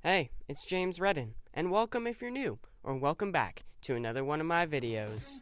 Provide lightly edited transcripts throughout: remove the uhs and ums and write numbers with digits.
Hey, it's James Redden, and welcome if you're new, or welcome back to another one of my videos.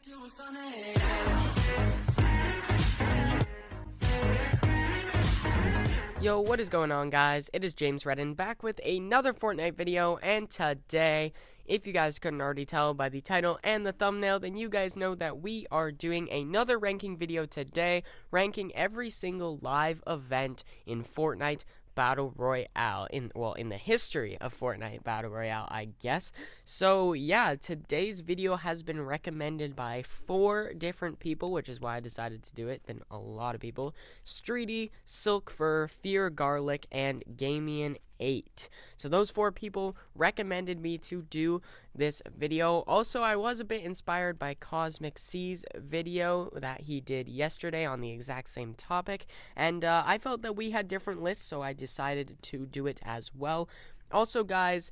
Yo, what is going on, guys? It is James Redden back with another Fortnite video, and today, if you guys couldn't already tell by the title and the thumbnail, then you guys know that we are doing another ranking video today, ranking every single live event in Fortnite Battle Royale, in the history of Fortnite Battle Royale, I guess. So yeah, today's video has been recommended by 4 different people, which is why I decided to do it. Been a lot of people: Streety, Silkfur, Fear Garlic, and Gamian8. So those 4 people recommended me to do this video. Also, I was a bit inspired by Cosmic C's video that he did yesterday on the exact same topic, and I felt that we had different lists, so I decided to do it as well. Also, guys,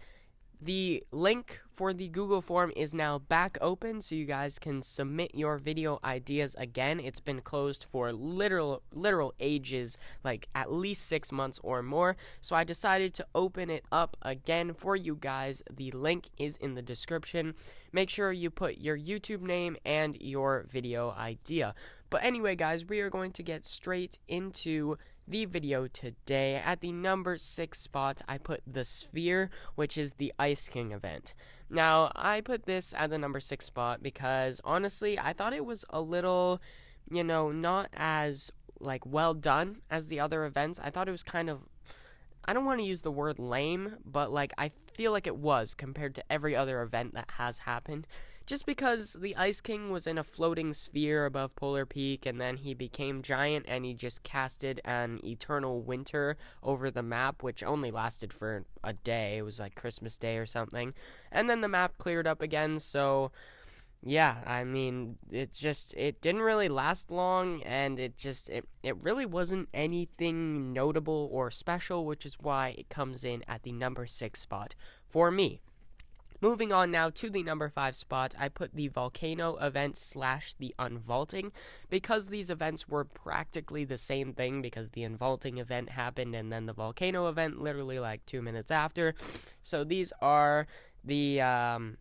the link for the Google form is now back open, so you guys can submit your video ideas again. It's been closed for literal ages, like at least 6 months or more. So I decided to open it up again for you guys. The link is in the description. Make sure you put your YouTube name and your video idea. But anyway, guys, we are going to get straight into the video today. At the number 6 spot, I put the Sphere, which is the Ice King event. Now, I put this at the number 6 spot because, honestly, I thought it was a little, not as, well done as the other events. I thought it was kind of, I don't want to use the word lame, but, I feel like it was compared to every other event that has happened. Just because the Ice King was in a floating sphere above Polar Peak, and then he became giant, and he just casted an eternal winter over the map, which only lasted for a day. It was like Christmas Day or something. And then the map cleared up again, so yeah, I mean, it didn't really last long, and it really wasn't anything notable or special, which is why it comes in at the number 6 spot for me. Moving on now to the number 5 spot, I put the Volcano Event / the Unvaulting, because these events were practically the same thing, because the Unvaulting event happened and then the Volcano event literally 2 minutes after. So these are the, I'm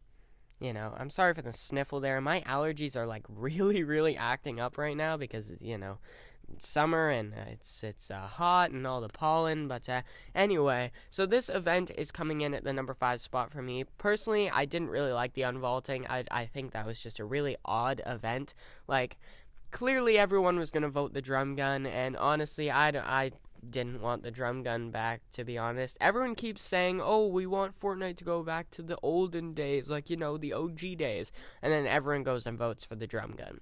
sorry for the sniffle there. My allergies are really acting up right now because, it's summer and it's hot and all the pollen, but anyway, so this event is coming in at the number 5 spot for me. Personally, I didn't really like the Unvaulting. I think that was just a really odd event. Clearly everyone was going to vote the drum gun, and honestly, I didn't want the drum gun back, to be honest. Everyone keeps saying, oh, we want Fortnite to go back to the olden days, the OG days, and then everyone goes and votes for the drum gun.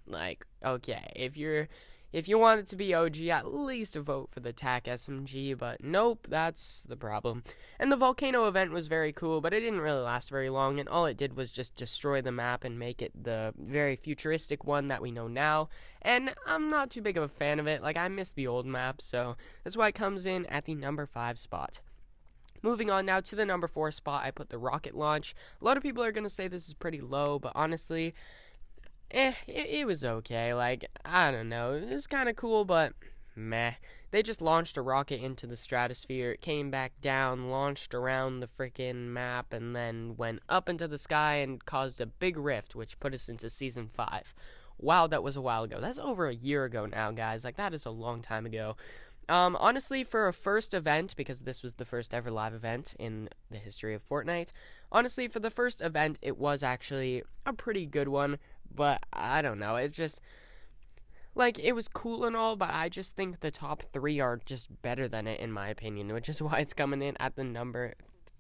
Okay, if you want it to be OG, at least vote for the TAC SMG, but nope, that's the problem. And the Volcano event was very cool, but it didn't really last very long, and all it did was just destroy the map and make it the very futuristic one that we know now, and I'm not too big of a fan of it. I miss the old map, so that's why it comes in at the number 5 spot. Moving on now to the number 4 spot, I put the rocket launch. A lot of people are going to say this is pretty low, but honestly, it was okay. I don't know, it was kind of cool, but meh. They just launched a rocket into the stratosphere, it came back down, launched around the freaking map, and then went up into the sky and caused a big rift, which put us into Season 5. Wow, that was a while ago. That's over a year ago now, guys. That is a long time ago. Honestly, for a first event, because this was the first ever live event in the history of Fortnite, honestly, for the first event, it was actually a pretty good one. But I don't know, it just, it was cool and all, but I just think the top 3 are just better than it, in my opinion, which is why it's coming in at the number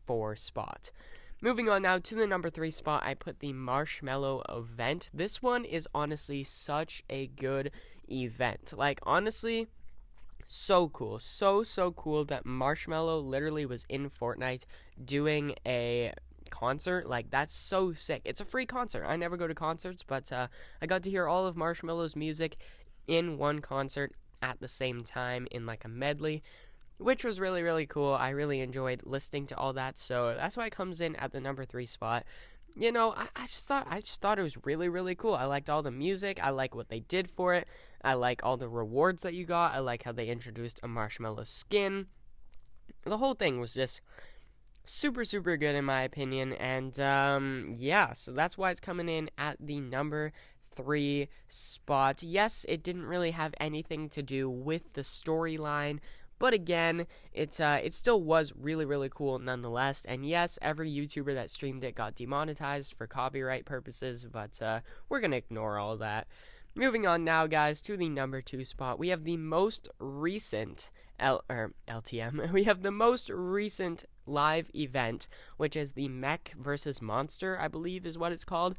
4 spot. Moving on now to the number 3 spot, I put the Marshmallow Event. This one is honestly such a good event. Honestly, so cool. So cool that Marshmallow literally was in Fortnite doing a concert. That's so sick. It's a free concert. I never go to concerts, but I got to hear all of Marshmallow's music in one concert at the same time in a medley, which was really cool. I really enjoyed listening to all that, so that's why it comes in at the number 3 spot. I just thought it was really cool. I liked all the music. I like what they did for it. I like all the rewards that you got. I like how they introduced a marshmallow skin. The whole thing was just super good in my opinion, and yeah, so that's why it's coming in at the number 3 spot. Yes, it didn't really have anything to do with the storyline, but again, it still was really cool nonetheless. And yes, every YouTuber that streamed it got demonetized for copyright purposes, but we're gonna ignore all that. Moving on now, guys, to the number 2 spot. We have the most recent LTM. We have the most recent live event, which is the Mech versus Monster, I believe is what it's called.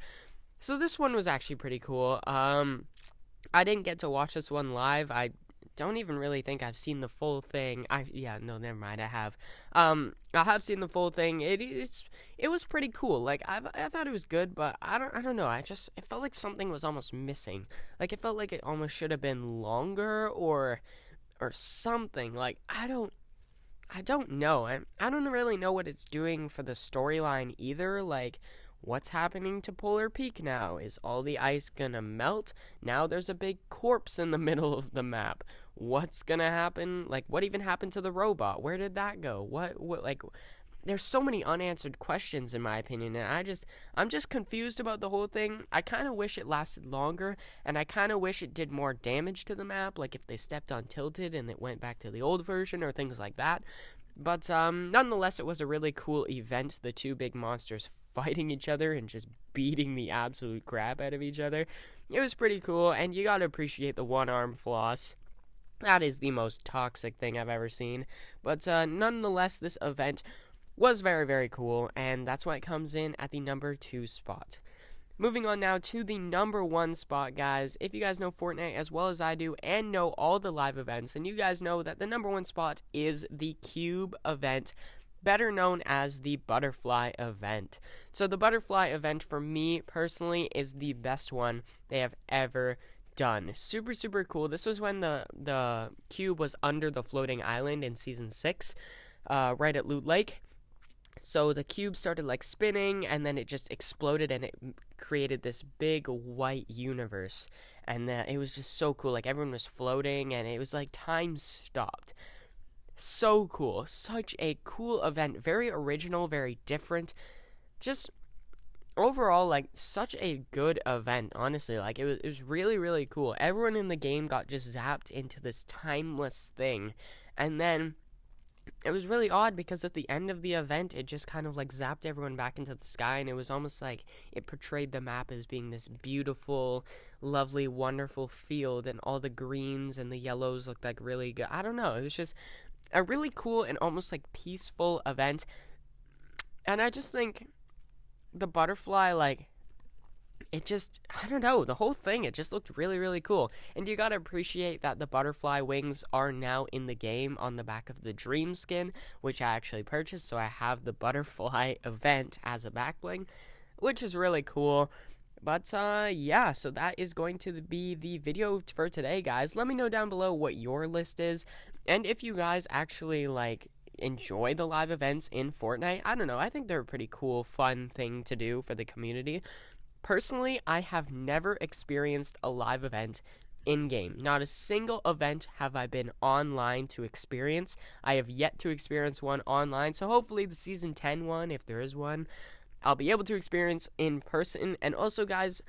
So this one was actually pretty cool. I didn't get to watch this one live. I don't even really think I've seen the full thing. Never mind. I have. I have seen the full thing. It was pretty cool. Like I thought it was good, but I don't know. It felt like something was almost missing. Like it felt like it almost should have been longer or something. Like I don't know. I don't really know what it's doing for the storyline either. Like, what's happening to Polar Peak now? Is all the ice gonna melt? Now there's a big corpse in the middle of the map. What's gonna happen? Like, what even happened to the robot? Where did that go? What like, there's so many unanswered questions in my opinion, and I'm just confused about the whole thing. I kind of wish it lasted longer, and I kind of wish it did more damage to the map, like if they stepped on Tilted and it went back to the old version or things like that. But nonetheless, it was a really cool event. The two big monsters fighting each other and just beating the absolute crap out of each other. It was pretty cool, and you gotta appreciate the one-arm floss. That is the most toxic thing I've ever seen. But nonetheless, this event was very cool, and that's why it comes in at the number 2 spot. Moving on now to the number 1 spot, guys. If you guys know Fortnite as well as I do and know all the live events, then you guys know that the number 1 spot is the Cube event, better known as the Butterfly event. So the Butterfly event, for me personally, is the best one they have ever done. Super cool. This was when the cube was under the floating island in season 6, right at Loot Lake. So the cube started like spinning, and then it just exploded, and it created this big white universe. And it was just so cool. Like, everyone was floating, and it was like time stopped. So cool. Such a cool event. Very original, very different. Just overall, like, such a good event, honestly. Like, it was really cool. Everyone in the game got just zapped into this timeless thing. And then it was really odd because at the end of the event, it just kind of like zapped everyone back into the sky, and it was almost like it portrayed the map as being this beautiful, lovely, wonderful field, and all the greens and the yellows looked like really good. I don't know. It was just a really cool and almost like peaceful event. And I just think the butterfly, like, it just, I don't know, the whole thing, it just looked really cool. And you gotta appreciate that the butterfly wings are now in the game on the back of the Dream skin, which I actually purchased, so I have the butterfly event as a back bling, which is really cool. But, yeah, so that is going to be the video for today, guys. Let me know down below what your list is, and if you guys actually, like, enjoy the live events in Fortnite. I don't know, I think they're a pretty cool, fun thing to do for the community. Personally, I have never experienced a live event in-game. Not a single event have I been online to experience. I have yet to experience one online, so hopefully the Season 10 one, if there is one, I'll be able to experience in person. And also, guys,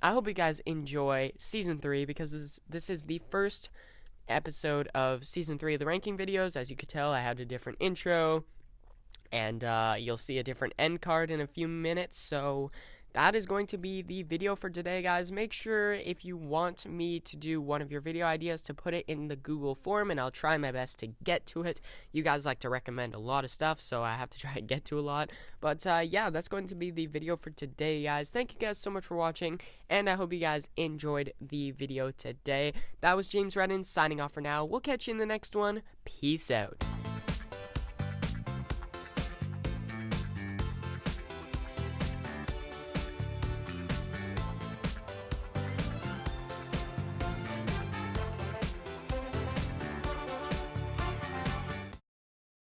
I hope you guys enjoy Season 3, because this is the first episode of Season 3 of the ranking videos. As you could tell, I had a different intro, and you'll see a different end card in a few minutes, so that is going to be the video for today, guys. Make sure, if you want me to do one of your video ideas, to put it in the Google form, and I'll try my best to get to it. You guys like to recommend a lot of stuff, so I have to try and get to a lot. But, yeah, that's going to be the video for today, guys. Thank you guys so much for watching, and I hope you guys enjoyed the video today. That was James Redden signing off for now. We'll catch you in the next one. Peace out.